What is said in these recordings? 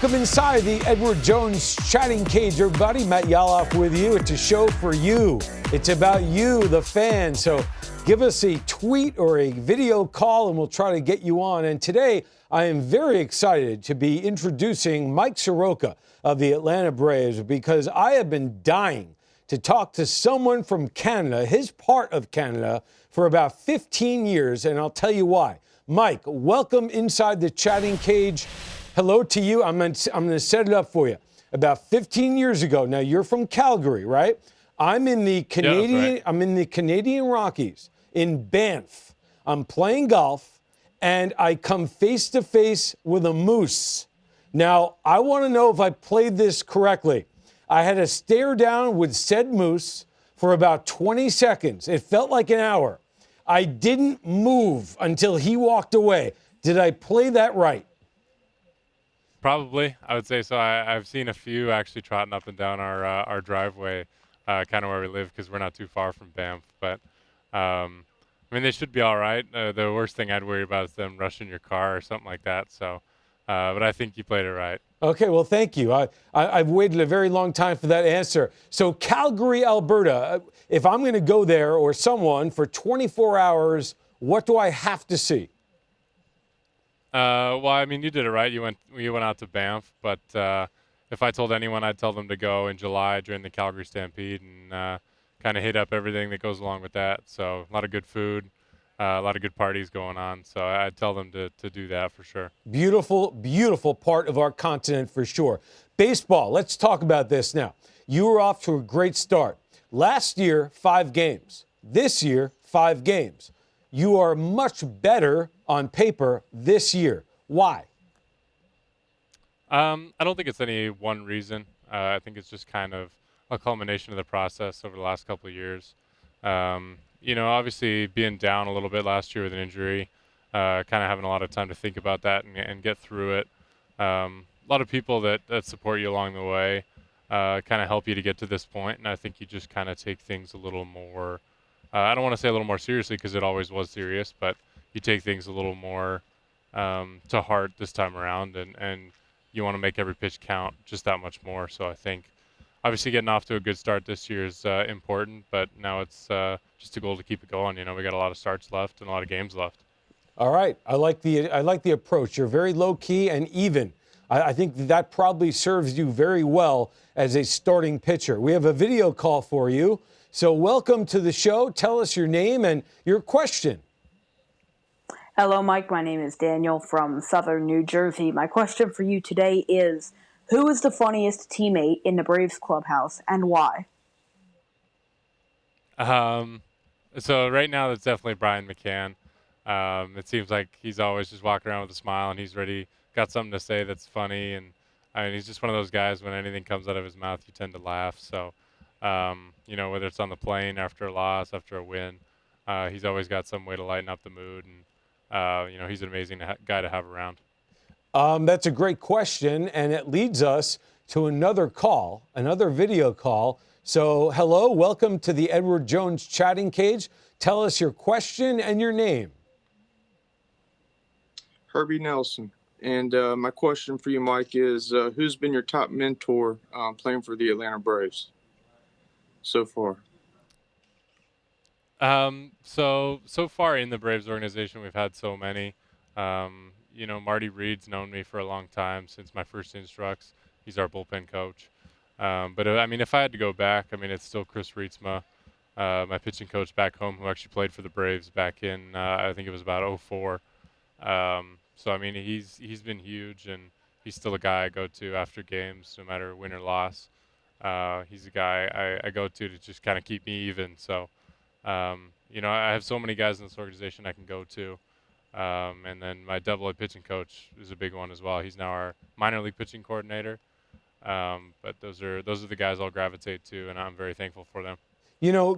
Welcome inside the Edward Jones chatting cage, everybody. Matt Yaloff with you. It's a show for you. It's about you, the fan. So give us a tweet or a video call and we'll try to get you on. And today I am very excited to be introducing Mike Soroka of the Atlanta Braves because I have been dying to talk to someone from Canada, his part of Canada, for about 15 years. And I'll tell you why. Mike, welcome inside the chatting cage. Hello to you. I'm going to set it up for you. About 15 years ago, now you're from Calgary, right? I'm in the Canadian. Yeah, right. I'm in the Canadian Rockies in Banff. I'm playing golf, and I come face to face with a moose. Now I want to know if I played this correctly. I had to stare down with said moose for about 20 seconds. It felt like an hour. I didn't move until he walked away. Did I play that right? Probably, I would say so. I've seen a few actually trotting up and down our driveway, kind of where we live, because we're not too far from Banff. But I mean, they should be all right. The worst thing I'd worry about is them rushing your car or something like that. So, but I think you played it right. Okay, well, thank you. I've waited a very long time for that answer. So Calgary, Alberta, if I'm going to go there or someone for 24 hours, what do I have to see? Well, I mean, you did it right. You went out to Banff, but if I told anyone, I'd tell them to go in July during the Calgary Stampede and kind of hit up everything that goes along with that. So a lot of good food, a lot of good parties going on. So I'd tell them to do that for sure. Beautiful, beautiful part of our continent for sure. Baseball, let's talk about this now. You were off to a great start. Last year, 5 games. This year, 5 games. You are much better on paper this year. Why? I don't think it's any one reason. I think it's just kind of a culmination of the process over the last couple of years. Obviously being down a little bit last year with an injury, kind of having a lot of time to think about that and get through it. A lot of people that support you along the way kind of help you to get to this point, and I think you just kind of take things a little more I don't want to say a little more seriously because it always was serious, but you take things a little more to heart this time around, and you want to make every pitch count just that much more. So I think obviously getting off to a good start this year is important, but now it's just a goal to keep it going. We got a lot of starts left and a lot of games left. All right. I like the approach. You're very low key and even. I think that probably serves you very well as a starting pitcher. We have a video call for you. So welcome to the show. Tell us your name and your question. Hello, Mike. My name is Daniel from Southern New Jersey. My question for you today is, who is the funniest teammate in the Braves clubhouse and why? So right now that's definitely Brian McCann. It seems like he's always just walking around with a smile and he's got something to say that's funny. And I mean, he's just one of those guys, when anything comes out of his mouth, you tend to laugh. So, whether it's on the plane after a loss, after a win, he's always got some way to lighten up the mood. And, he's an amazing guy to have around. That's a great question. And it leads us to another video call. So hello, welcome to the Edward Jones chatting cage. Tell us your question and your name. Herbie Nelson. And my question for you, Mike, is who's been your top mentor playing for the Atlanta Braves so far? So far in the Braves organization, we've had so many. Marty Reed's known me for a long time, since my first instructs. He's our bullpen coach. But I mean, if I had to go back, I mean, it's still Chris Reitzma, my pitching coach back home, who actually played for the Braves back in, I think it was about 2004. So, I mean, he's been huge, and he's still a guy I go to after games, no matter win or loss. He's a guy I go to just kind of keep me even. So, I have so many guys in this organization I can go to. And then my double-A pitching coach is a big one as well. He's now our minor league pitching coordinator. But those are the guys I'll gravitate to, and I'm very thankful for them.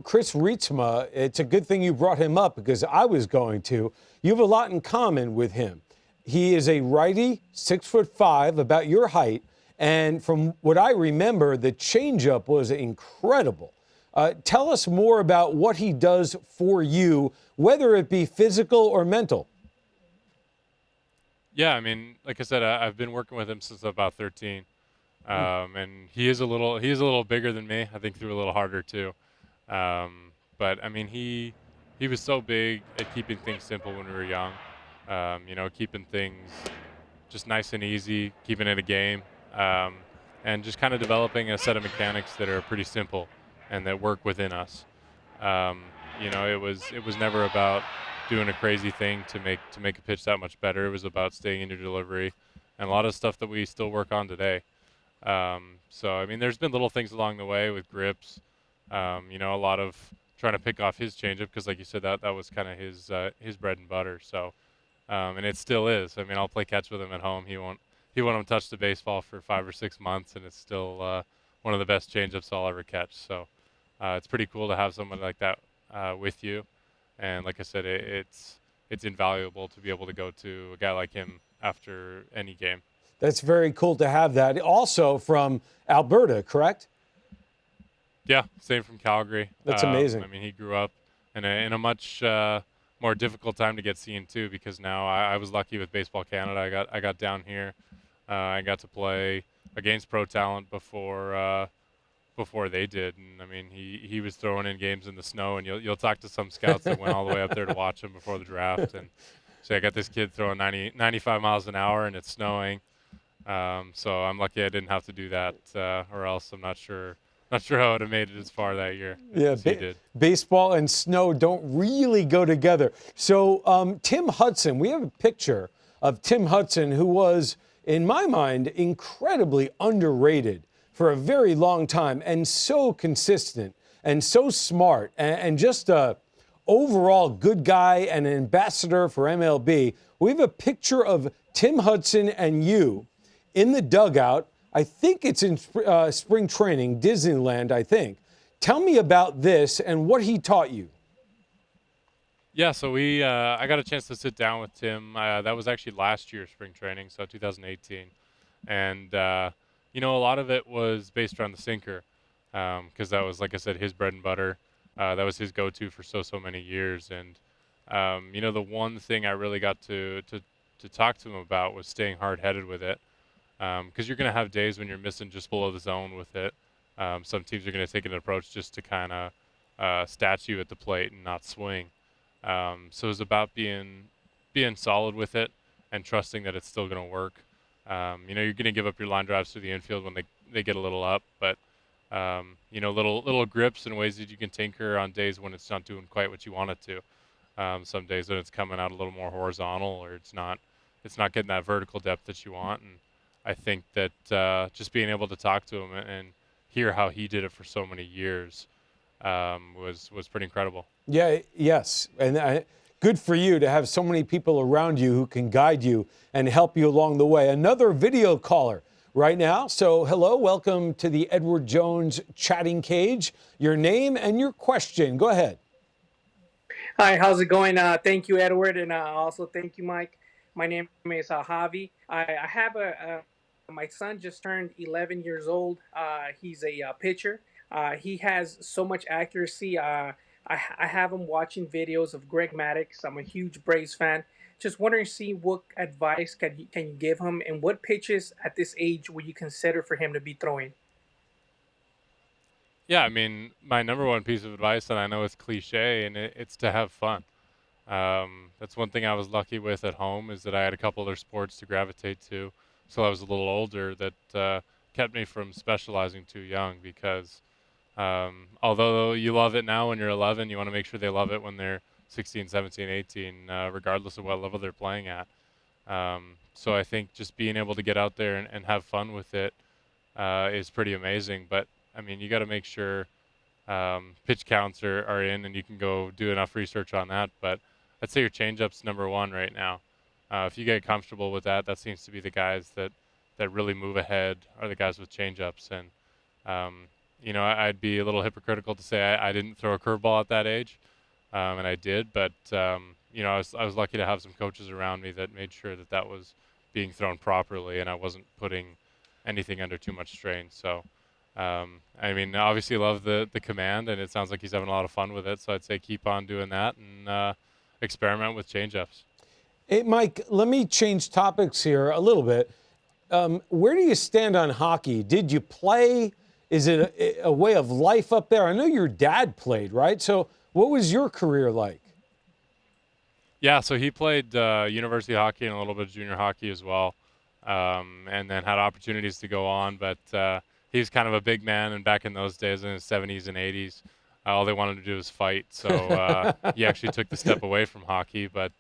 Chris Reitzma, it's a good thing you brought him up because I was going to. You have a lot in common with him. He is a righty, 6'5", about your height. And from what I remember, the changeup was incredible. Tell us more about what he does for you, whether it be physical or mental. Yeah, I mean, like I said, I've been working with him since about 13, and he is a little bigger than me. I think threw a little harder too. But I mean, he was so big at keeping things simple when we were young. Keeping things just nice and easy, keeping it a game, um, and just kind of developing a set of mechanics that are pretty simple and that work within us. It was never about doing a crazy thing to make a pitch that much better. It was about staying in your delivery, and a lot of stuff that we still work on today. So I mean, there's been little things along the way with grips. A lot of trying to pick off his changeup because, like you said, that was kind of his bread and butter. So, and it still is. I mean, I'll play catch with him at home. He won't touch the baseball for 5 or 6 months, and it's still one of the best changeups I'll ever catch. So, it's pretty cool to have someone like that with you. And like I said, it's invaluable to be able to go to a guy like him after any game. That's very cool to have that. Also from Alberta, correct? Yeah, same from Calgary. That's amazing. I mean, he grew up in a much more difficult time to get seen too, because now I was lucky with Baseball Canada. I got down here. I got to play against pro talent before they did, and I mean he was throwing in games in the snow, and you'll talk to some scouts that went all the way up there to watch him before the draft, and so I got this kid throwing 95 miles an hour, and it's snowing. So I'm lucky I didn't have to do that, or else I'm not sure how I would have made it as far that year. Yeah, as he did. Baseball and snow don't really go together. So Tim Hudson, we have a picture of Tim Hudson, who was, in my mind, incredibly underrated for a very long time, and so consistent and so smart, and just a overall good guy and an ambassador for MLB. We have a picture of Tim Hudson and you in the dugout. I think it's in spring training, Disneyland, I think. Tell me about this and what he taught you. Yeah, so I got a chance to sit down with Tim. That was actually last year's spring training, so 2018. And, a lot of it was based around the sinker, because that was, like I said, his bread and butter. That was his go-to for so many years. And, the one thing I really got to talk to him about was staying hard-headed with it. Because you're going to have days when you're missing just below the zone with it. Some teams are going to take an approach just to kind of stat you at the plate and not swing. So it was about being solid with it and trusting that it's still going to work. You're going to give up your line drives to the infield when they get a little up, but little grips and ways that you can tinker on days when it's not doing quite what you want it to. Some days when it's coming out a little more horizontal, or it's not getting that vertical depth that you want. And I think that just being able to talk to him and hear how he did it for so many years was pretty incredible. Yeah, yes. And good for you to have so many people around you who can guide you and help you along the way. Another video caller right now. So hello, welcome to the Edward Jones chatting cage. Your name and your question. Go ahead. Hi, how's it going? Thank you, Edward, and also thank you, Mike. My name is Javi. I have my son just turned 11 years old. He's a pitcher. He has so much accuracy. I have him watching videos of Greg Maddux. I'm a huge Braves fan. Just wondering, see what advice can you give him, and what pitches at this age would you consider for him to be throwing? Yeah, I mean, my number one piece of advice, and I know it's cliche, and it's to have fun. That's one thing I was lucky with at home, is that I had a couple other sports to gravitate to, so I was a little older, that kept me from specializing too young, because although you love it now when you're 11, you want to make sure they love it when they're 16, 17, 18, regardless of what level they're playing at. So I think just being able to get out there and have fun with it is pretty amazing. But, I mean, you got to make sure pitch counts are in, and you can go do enough research on that. But I'd say your changeup's number one right now. If you get comfortable with that, that seems to be the guys that really move ahead, are the guys with changeups. And, I'd be a little hypocritical to say I didn't throw a curveball at that age, and I did. But, I was lucky to have some coaches around me that made sure that was being thrown properly, and I wasn't putting anything under too much strain. So, obviously love the command, and it sounds like he's having a lot of fun with it. So I'd say keep on doing that and experiment with changeups. Hey, Mike, let me change topics here a little bit. Where do you stand on hockey? Did you play? Is it a way of life up there? I know your dad played, right? So what was your career like? Yeah, so he played university hockey and a little bit of junior hockey as well, and then had opportunities to go on. But he's kind of a big man, and back in those days, in his 70s and 80s, all they wanted to do was fight. So he actually took the step away from hockey. But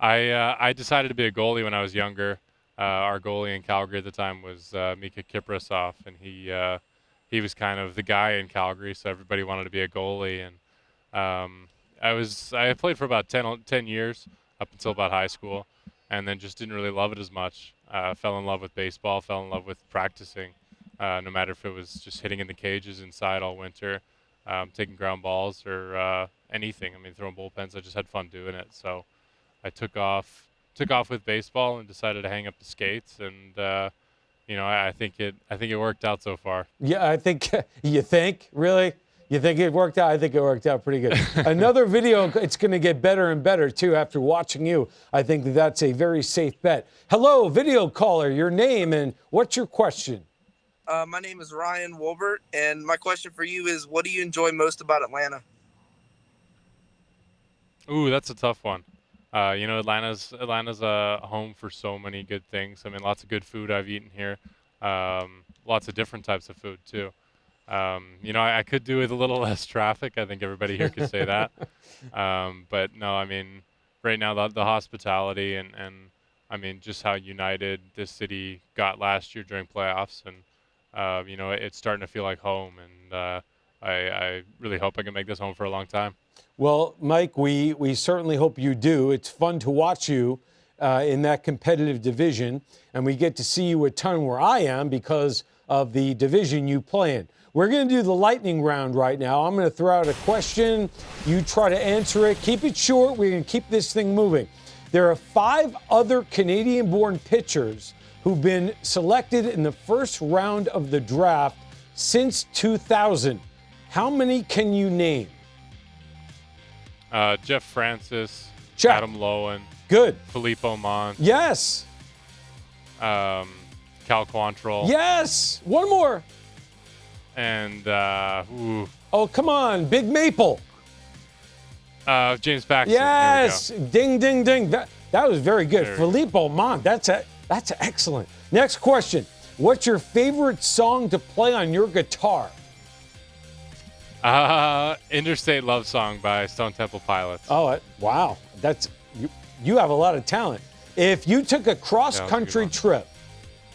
I decided to be a goalie when I was younger. Our goalie in Calgary at the time was Mika Kiprasov, and he was kind of the guy in Calgary, so everybody wanted to be a goalie. And I played for about 10 years up until about high school, and then just didn't really love it as much. Fell in love with baseball, fell in love with practicing, no matter if it was just hitting in the cages inside all winter, taking ground balls, or anything. I mean, throwing bullpens. I just had fun doing it. So I took off with baseball and decided to hang up the skates, and I think it worked out so far. Yeah, I think you think really. You think it worked out? I think it worked out pretty good. Another video, it's going to get better and better, too, after watching you. I think that's a very safe bet. Hello, video caller, your name and what's your question? My name is Ryan Wolbert, and my question for you is, what do you enjoy most about Atlanta? Ooh, that's a tough one. Atlanta's a home for so many good things. I mean, lots of good food I've eaten here. Lots of different types of food, too. I could do with a little less traffic. I think everybody here could say that. But no, I mean, right now the hospitality and I mean, just how united this city got last year during playoffs, and it's starting to feel like home. And I really hope I can make this home for a long time. Well, Mike, we certainly hope you do. It's fun to watch you in that competitive division, and we get to see you a ton where I am because of the division you play in. We're going to do the lightning round right now. I'm going to throw out a question. You try to answer it. Keep it short. We're going to keep this thing moving. There are 5 other Canadian-born pitchers who've been selected in the first round of the draft since 2000. How many can you name? Jeff Francis, Check. Adam Lowen. Good. Philippe Aumont. Yes. Cal Quantrill. Yes. One more. And Oh, come on, Big Maple. James Paxton. Yes, ding, ding, ding. That was very good. There Philippe Aumont, that's excellent. Next question. What's your favorite song to play on your guitar? Interstate Love Song by Stone Temple Pilots. Oh, wow. You have a lot of talent. If you took a cross-country trip,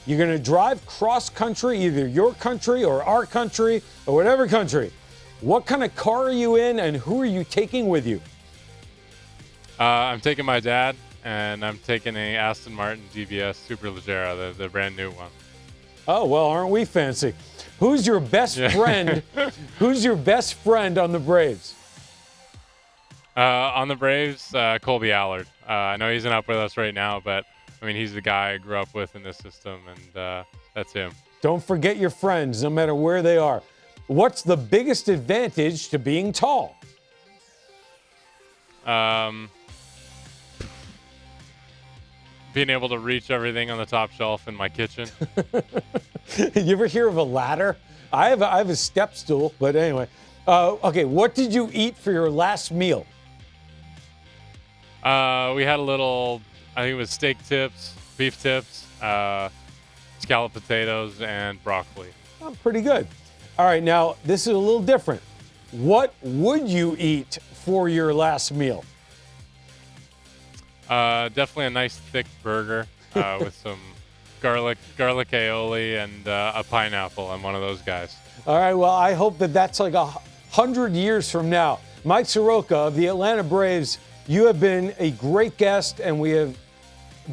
you're going to drive cross-country, either your country or our country or whatever country. What kind of car are you in, and who are you taking with you? I'm taking my dad, and I'm taking a Aston Martin DBS Superleggera, the brand new one. Oh, well, aren't we fancy? Who's your best friend? Who's your best friend on the Braves? On the Braves, Colby Allard. I know he's not up with us right now, but I mean, he's the guy I grew up with in this system, and that's him. Don't forget your friends, no matter where they are. What's the biggest advantage to being tall? Being able to reach everything on the top shelf in my kitchen. You ever hear of a ladder? I have a step stool, but anyway. Okay, what did you eat for your last meal? We had a little, I think it was steak tips, beef tips, scalloped potatoes, and broccoli. Oh, pretty good. All right, now this is a little different. What would you eat for your last meal? Definitely a nice thick burger with some garlic aioli and a pineapple. I'm one of those guys. All right, well, I hope that's like 100 years from now. Mike Soroka of the Atlanta Braves, you have been a great guest, and we have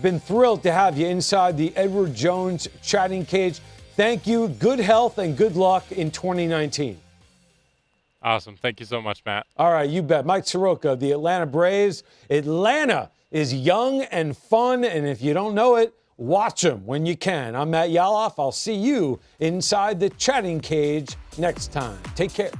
been thrilled to have you inside the Edward Jones chatting cage. Thank you. Good health and good luck in 2019. Awesome. Thank you so much, Matt. All right, you bet. Mike Soroka of the Atlanta Braves. Atlanta is young and fun, and if you don't know it, watch them when you can. I'm Matt Yaloff. I'll see you inside the chatting cage next time. Take care.